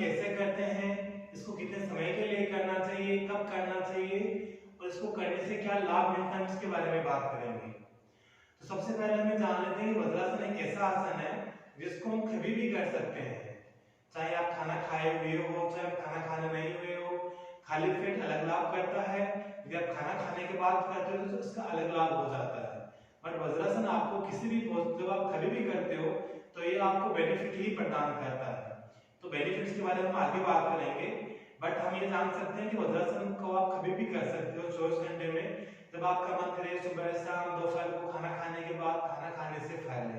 कैसे करते हैं, इसको कितने समय के लिए करना चाहिए, कब करना चाहिए और इसको करने से क्या लाभ मिलता है, इसके बारे में बात करेंगे। तो सबसे पहले हमें जान लेते हैं कि वज्रासन एक ऐसा आसन है जिसको हम कभी भी कर सकते हैं, चाहे आप खाना खाए हुए हो, चाहे खाना खाने नहीं हुए हो। खाली पेट अलग लाभ करता है, यदि आप खाना खाने के बाद करते हो तो इसका अलग लाभ हो जाता है। बट वज्रासन आपको किसी भी जब आप कभी भी करते हो तो ये आपको बेनिफिट ही प्रदान करता है। तो बेनिफिट्स के बारे में हम आगे बात करेंगे, बट हम ये जान सकते हैं कि वज्रासन को आप कभी भी कर सकते हो 24 घंटे में, जब आपका मन करे सुबह शाम दोपहर को खाना खाने के बाद, खाना खाने से पहले।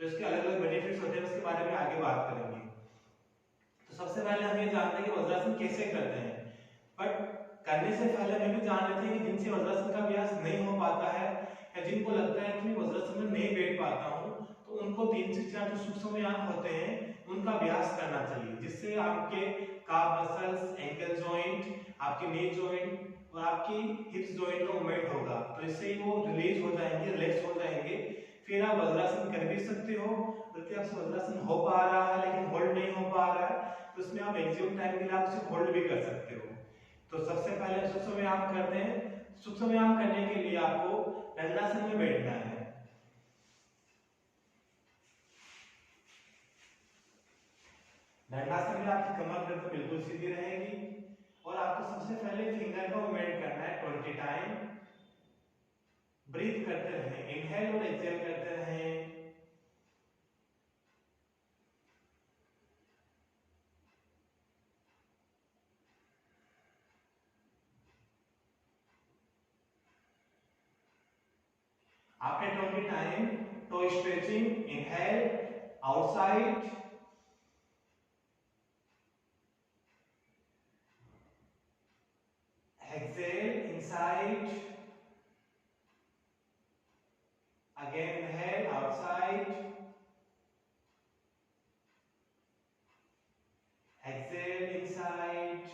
तो इसके अलग अलग बेनिफिट्स होते हैं, उसके बारे में आगे बात करेंगे। तो सबसे पहले हम ये जानते हैं कि वज्रासन कैसे करते हैं, बट करने से पहले हम भी जान लेते हैं कि जिनसे वज्रासन का अभ्यास नहीं हो पाता है या जिनको लगता है कि मैं वज्रासन में नहीं बैठ पाता हूँ, तो उनको 3 से 4 जो सूक्ष्म व्यायाम होते हैं उनका अभ्यास करना चाहिए, जिससे आपके काफ मसल्स, एंकल जॉइंट, आपके नी जॉइंट और आपकी हिप्स जॉइंट का मूवमेंट होगा। तो इससे वो रिलीज हो जाएंगे, रिलैक्स हो जाएंगे, फिर आप वज्रासन कर भी सकते हो। बल्कि आपसे वज्रासन हो पा रहा है लेकिन होल्ड नहीं हो पा रहा है, तो इसमें आप मैक्सिमम टाइम के लिए आप उसे होल्ड भी कर सकते हो। तो सबसे पहले सूक्ष्म व्यायाम करते हैं। सूक्ष्म व्यायाम करने के लिए आपको दंडासन में बैठना है। दंडासन में आपकी कमर दर्द बिल्कुल सीधी रहेगी और आपको सबसे पहले फिंगर का मूवमेंट करना है 20 टाइम। ब्रीथ करते रहें, इनहेल और एक्सहेल करते रहें। After 20 time, toe stretching, inhale, outside, exhale, inside, again inhale, outside, exhale, inside,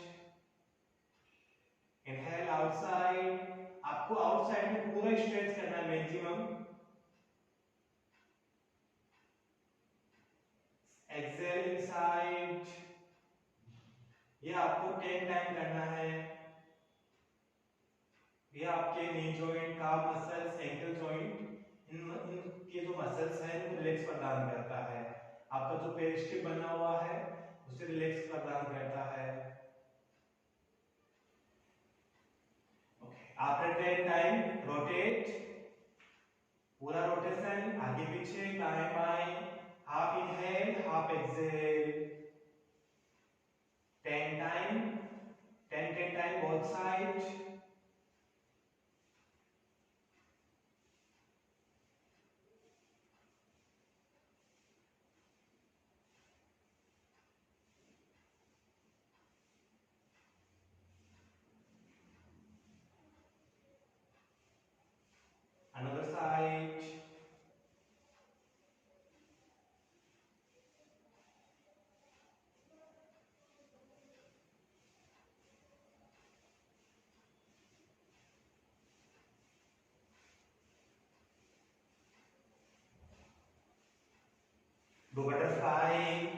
inhale, outside। आपको आउटसाइड में पूरा स्ट्रेच करना है मैक्सिमम। एक्सेल इनसाइड, ये आपको 10 टाइम करना है। ये आपके नी जॉइंट, काफ मसल्स, एंकल जॉइंट, इनके जो मसल्स हैं इनको रिलैक्स प्रदान करता है। आपका जो पैर स्टिफ बना हुआ है उसे रिलैक्स प्रदान करता है। आफ्टर 10 टाइम रोटेट, पूरा रोटेशन आगे पीछे दाएं बाएं, half inhale half exhale, 10 time, 10 time both side. Another side, do butterfly,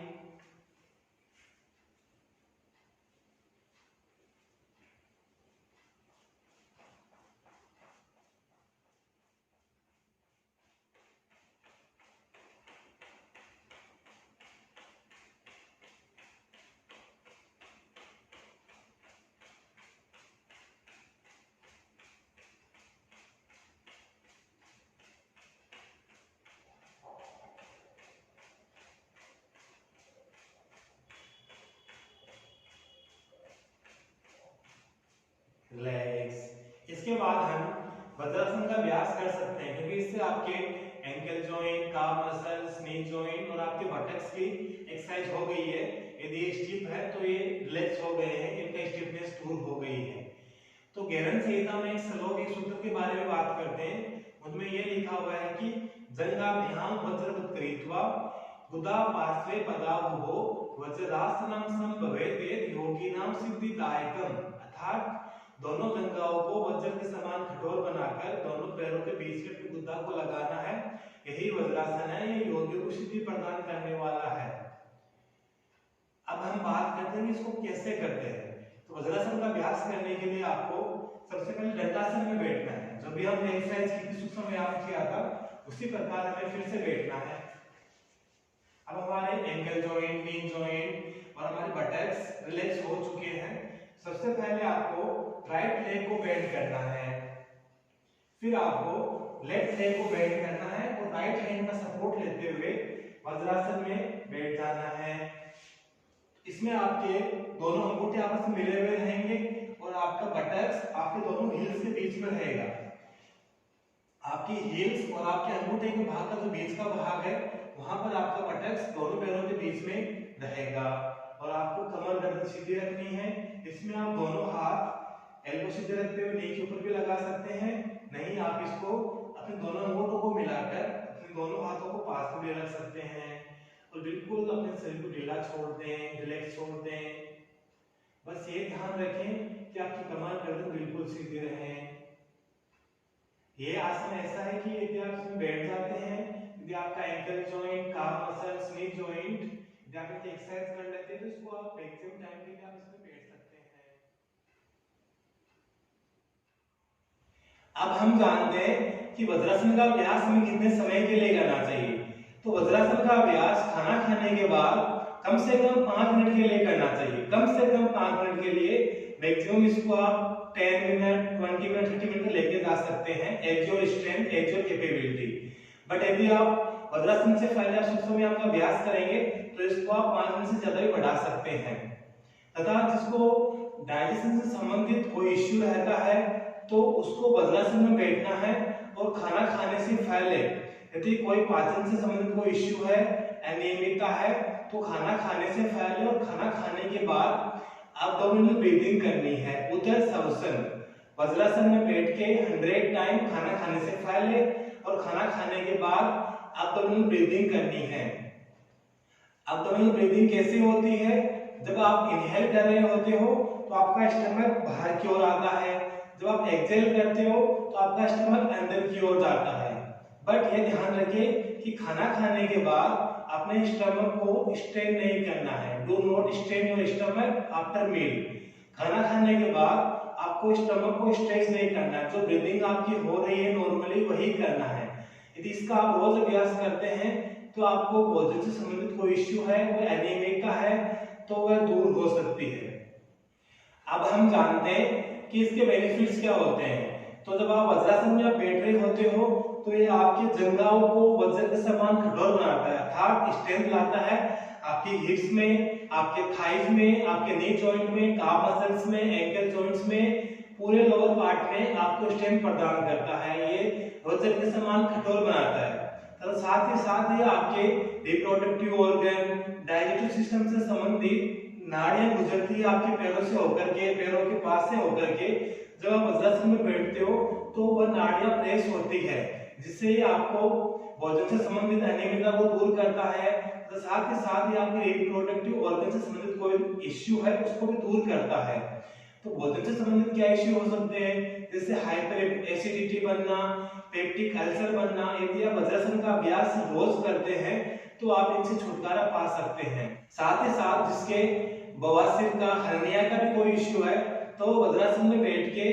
relax. इसके बाद हम वज्रासन का अभ्यास कर सकते हैं, क्योंकि इससे आपके एंकल जॉइंट, काफ मसल्स, नी जॉइंट और आपके बटक्स की एक्सरसाइज हो गई है। यदि ये स्टिफ है तो ये रिलैक्स हो गए हैं, इनका स्टिफनेस दूर हो गई है। तो गहरन संहिता में एक श्लोक, एक सूत्र के बारे में बात करते हैं। उनमें ये लिखा हुआ है कि जंगाभ्याम वज्रवत् कृत्वा गुदा पार्श्वे पदाभुवो वज्रासनं संभवेत् योगिनां सिद्धिदायकम्। अर्थात दोनों जंघाओं को वज्र के समान कठोर बनाकर दोनों पैरों के बीच में अपनी गुदा को लगाना है। यही वज्रासन है, ये योगियों को सिद्धि प्रदान करने वाला है। अब हम हम बात करते हैं कि इसको कैसे करते हैं। तो वज्रासन का अभ्यास करने के लिए आपको सबसे पहले दंडासन में बैठना है। जो भी हमने एक्सरसाइज की थी सूक्ष्म व्यायाम किया था उसी प्रकार हमें फिर से बैठना है। अब हमारे एंकल जॉइंट, नी जॉइंट और हमारे बटक्स रिलैक्स हो चुके हैं। सबसे पहले आपको राइट लेग को बेंड करना है, फिर आपको लेफ्ट लेग को बेंड करना है और राइट हैंड का सपोर्ट लेते हुए वज्रासन में बैठ जाना है। इसमें आपके दोनों अंगूठे आपस में मिले हुए रहेंगे और आपका बटक्स आपके दोनों हील्स के बीच में रहेगा। आपकी हील्स और आपके अंगूठे के भाग का जो बीच का भाग है वहां पर आपका बटक्स दोनों पैरों के बीच में रहेगा और आपको कमर गर्दन सीधी रखनी है। इसमें आप दोनों हाथ एल्बो सीधे रखते हुए नी के ऊपर भी लगा सकते हैं, नहीं आप इसको अपने दोनों अंगूठों को मिलाकर अपने दोनों हाथों को पास में भी रख सकते हैं और बिल्कुल अपने शरीर को ढीला छोड़ दें, रिलैक्स छोड़ दें। बस ये ध्यान रखें कि आपकी कमर गर्दन बिल्कुल सीधी रहे। ये आसन ऐसा है कि यदि आप इसमें बैठ जाते हैं, यदि आपका एंकल जॉइंट, काफ मसल्स, नी जॉइंट यदि आप इसकी एक्सरसाइज कर लेते हैं तो इसको आप मैक्सिमम टाइम के लिए आप इसमें बैठ सकते हैं। अब हम जानते हैं कि वज्रासन का अभ्यास हमें कितने समय के लिए करना चाहिए। तो वज्रासन का अभ्यास खाना खाने के बाद कम से कम 5 मिनट के लिए करना चाहिए। कम से कम 5 मिनट के लिए, मैक्सिमम इसको आप 10 मिनट, 20 मिनट, 30 मिनट लेके जा सकते हैं as your strength, as your capability. But यदि आप वज्रासन से पहले आप सूक्ष्म व्यायाम का अभ्यास करेंगे तो इसको आप 5 मिनट से ज्यादा भी बढ़ा सकते हैं। तथा जिसको डाइजेशन से संबंधित कोई इश्यू रहता है तो उसको वज्रासन में बैठना है और खाना खाने से पहले यदि कोई पाचन से संबंधित कोई इश्यू है, अनियमितता है, तो खाना खाने से पहले और खाना खाने के बाद एब्डोमिनल ब्रीदिंग करनी है, उदर श्वसन। वज्रासन में बैठ के 100 टाइम खाना खाने से पहले और खाना खाने के बाद एब्डोमिनल ब्रीदिंग करनी है। एब्डोमिनल ब्रीदिंग कैसे होती है? जब आप इनहेल कर रहे होते हो तो आपका स्टमक बाहर की ओर आता है, जब आप एक्सहेल करते हो तो आपका स्टमक अंदर की ओर जाता है। बट ये ध्यान रखिए कि खाना खाने के बाद अपने स्टमक को स्ट्रेन नहीं करना है। Do not strain your stomach after meal. खाना खाने के बाद आपको स्टमक को स्ट्रेच नहीं करना है। जो ब्रीदिंग आपकी हो रही है नॉर्मली वही करना है। यदि इसका आप रोज अभ्यास करते हैं तो आपको भोजन से संबंधित कोई इश्यू है, कोई एनीमिया है तो वह दूर हो सकती है। अब हम जानते हैं कि इसके बेनिफिट्स क्या होते हैं। तो जब आप वज्रासन में बैठ रहे होते हो तो ये आपके जंघाओं को वज्र के समान कठोर बनाता है, अर्थात स्ट्रेंथ लाता है आपकी हिप्स में, आपके थाइज में, आपके नी जॉइंट में, काफ मसल्स में, एंकल जॉइंट्स में, पूरे लोअर पार्ट में आपको स्ट्रेंथ प्रदान करता है। ये वज्र के समान कठोर बनाता है। तो साथ ही साथ ये आपके रिप्रोडक्टिव ऑर्गन, डाइजेस्टिव सिस्टम से संबंधित नाड़ियां गुजरती है आपके पैरों से होकर के, पैरों के पास से होकर के। जब आप वज्रासन में बैठते हो तो वह नाड़ियां प्रेस होती है, जिससे ये आपको भोजन से संबंधित अनियमितता को दूर करता है। तो साथ ही साथ ये आपके रिप्रोडक्टिव ऑर्गन से संबंधित कोई इश्यू है उसको भी दूर करता है। तो भोजन से संबंधित क्या इश्यू हो सकते हैं, जैसे हाइपर एसिडिटी बनना, पेप्टिक अल्सर बनना। यदि आप वज्रासन का अभ्यास रोज करते हैं तो आप इनसे छुटकारा पा सकते हैं। साथ ही साथ जिसके बवासीर का, हर्निया का भी कोई इश्यू है तो वज्रासन में बैठ के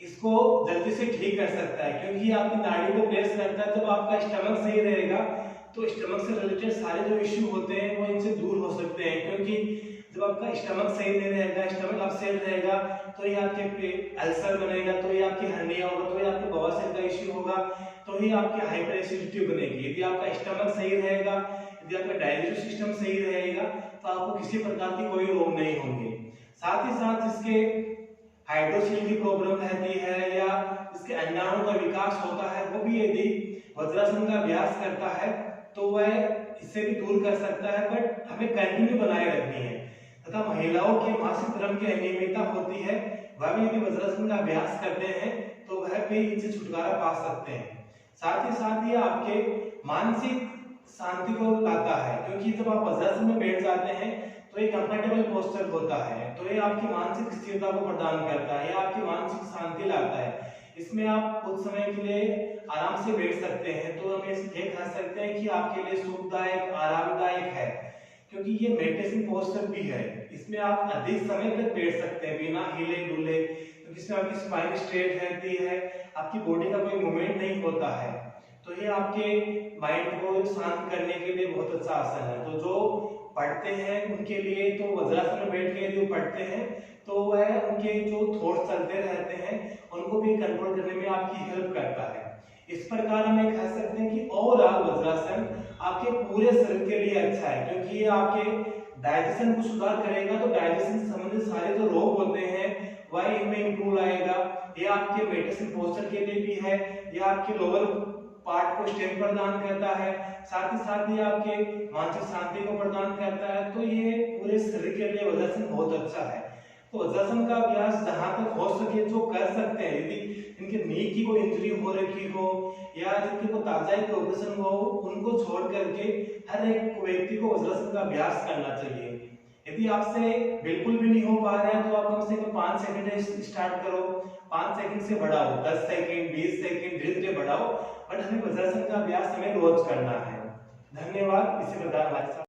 इसको जल्दी से ठीक कर सकता है, क्योंकि आपकी नाड़ी को प्रेस करता है। जब आपका स्टमक सही रहेगा तो स्टमक से रिलेटेड सारे जो इश्यू होते हैं वो इनसे दूर हो सकते हैं। क्योंकि जब आपका स्टमक सही नहीं रहेगा, स्टमक अपसेट रहेगा तो ये आपके अल्सर बनेगा, तो ये आपकी हर्निया होगा, तो ये आपके बवासीर का इश्यू होगा, तो ही आपकी हाइपर एसिडिटी बनेगी। यदि आपका स्टमक सही रहेगा, यदि आपका डाइजेस्टिव सिस्टम सही रहेगा तो आपको किसी प्रकार की कोई रोग नहीं होंगे। साथ ही साथ जिसके हाइड्रोसिल की प्रॉब्लम रहती है या इसके अंडाणु का विकास होता है, वो भी यदि वज्रासन का अभ्यास करता है तो वह इससे भी दूर कर सकता है। बट हमें कंटिन्यू बनाए रखनी है। तथा महिलाओं के मासिक धर्म की अनियमितता होती है, वह भी यदि वज्रासन का अभ्यास करते हैं तो वह भी इनसे छुटकारा पा सकते हैं। साथ ही साथ ये आपके मानसिक शांति को लाता है, क्योंकि जब आप वज्रासन में बैठ जाते हैं तो ये कंफर्टेबल पोस्चर होता है, तो ये आपकी मानसिक स्थिरता को प्रदान करता है, ये आपकी मानसिक शांति लाता है। इसमें आप कुछ समय के लिए आराम से बैठ सकते हैं। तो हम ये कह सकते हैं कि आपके लिए सुखदायक, आरामदायक है, क्योंकि ये मेडिटेशन पोस्चर भी है, इसमें आप अधिक समय तक बैठ सकते हैं बिना हिले डुले, क्योंकि इसमें आपकी स्पाइन स्ट्रेट रहती है, आपकी बॉडी का कोई मूवमेंट नहीं होता है। तो ये आपके माइंड को शांत करने के लिए बहुत अच्छा आसन है। तो जो पढ़ते हैं उनके लिए तो वज्रासन में बैठ के जो पढ़ते हैं तो वह उनके जो थॉट्स चलते रहते हैं उनको भी कंट्रोल करने में आपकी हेल्प करता है। इस प्रकार हम कह सकते हैं कि ओवरऑल वज्रासन आपके पूरे शरीर के लिए अच्छा है, क्योंकि ये आपके डाइजेशन को सुधार करेगा। तो डाइजेशन से संबंधित सारे जो रोग होते हैं वह इनमें इंप्रूव आएगा। ये आपके मेडिटेशन पोस्चर के लिए भी है, ये आपके लोअर पार्ट को स्ट्रेंथ प्रदान करता है, साथ ही साथ ये आपके मानसिक शांति को प्रदान करता है। तो ये पूरे शरीर के लिए वज्रासन बहुत अच्छा है। तो वज्रासन का अभ्यास जहां तक हो सके जो कर सकते हैं, यदि इनके नी की कोई इंजरी हो रखी हो या जिनके को ताजाई के ऑपरेशन हुआ हो, उनको छोड़ करके हर एक व्यक्ति को वज्रासन का अभ्यास करना चाहिए। यदि आपसे बिल्कुल भी नहीं हो पा रहा है तो आप कम से कम 5 सेकंड स्टार्ट करो, 5 सेकंड से बढ़ाओ, 10 सेकंड 20 सेकंड धीरे धीरे बढ़ाओ, बट हमें वज्रासन का अभ्यास हमें रोज करना है। धन्यवाद। इसी प्रकार हमारे साथ